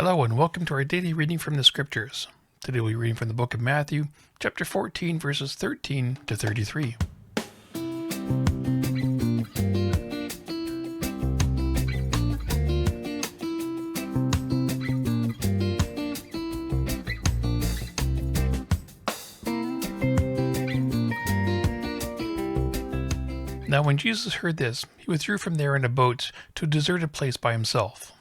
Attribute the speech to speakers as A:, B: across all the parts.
A: Hello and welcome to our daily reading from the scriptures. Today we'll be reading from the book of Matthew, chapter 14, verses 13 to 33. Now when Jesus heard this, he withdrew from there in a boat to a deserted place by himself.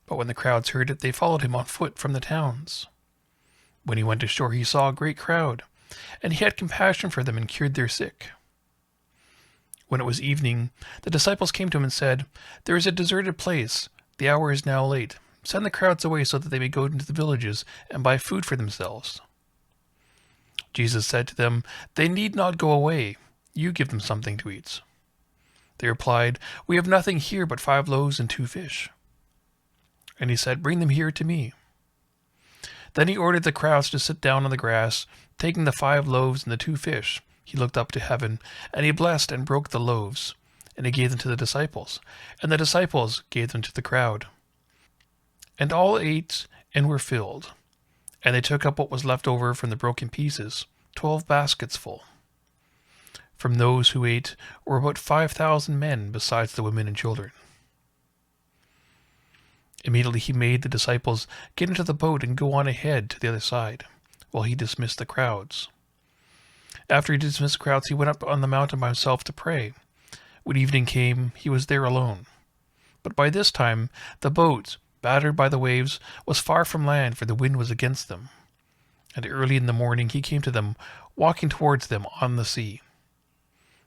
A: But when the crowds heard it, they followed him on foot from the towns. When he went ashore, he saw a great crowd, and he had compassion for them and cured their sick. When it was evening, the disciples came to him and said, "There is a deserted place. The hour is now late. Send the crowds away so that they may go into the villages and buy food for themselves." Jesus said to them, "They need not go away. You give them something to eat." They replied, "We have nothing here but 5 loaves and 2 fish." And he said, "Bring them here to me." Then he ordered the crowds to sit down on the grass. Taking the 5 loaves and the 2 fish, he looked up to heaven, and he blessed and broke the loaves, and he gave them to the disciples, and the disciples gave them to the crowd. And all ate and were filled, and they took up what was left over from the broken pieces, 12 baskets full. From those who ate were about 5,000 men, besides the women and children. Immediately he made the disciples get into the boat and go on ahead to the other side, while he dismissed the crowds. After he dismissed the crowds, he went up on the mountain by himself to pray. When evening came, he was there alone. But by this time the boat, battered by the waves, was far from land, for the wind was against them. And early in the morning he came to them, walking towards them on the sea.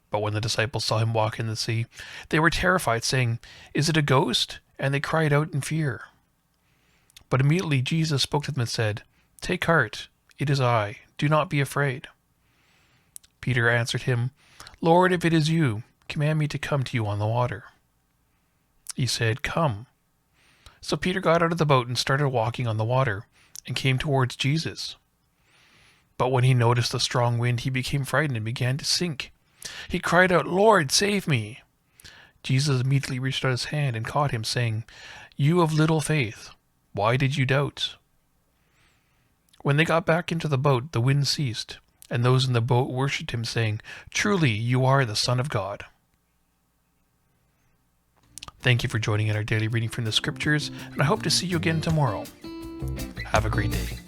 A: But when the disciples saw him walk in the sea, they were terrified, saying, "Is it a ghost?" And they cried out in fear. But immediately Jesus spoke to them and said, "Take heart, it is I. Do not be afraid." Peter answered him, "Lord, if it is you, command me to come to you on the water." He said, "Come." So Peter got out of the boat and started walking on the water, and came towards Jesus. But when he noticed the strong wind, he became frightened and began to sink. He cried out, "Lord, save me!" Jesus immediately reached out his hand and caught him, saying, "You of little faith, why did you doubt?" When they got back into the boat, the wind ceased, and those in the boat worshipped him, saying, "Truly, you are the Son of God." Thank you for joining in our daily reading from the scriptures, and I hope to see you again tomorrow. Have a great day.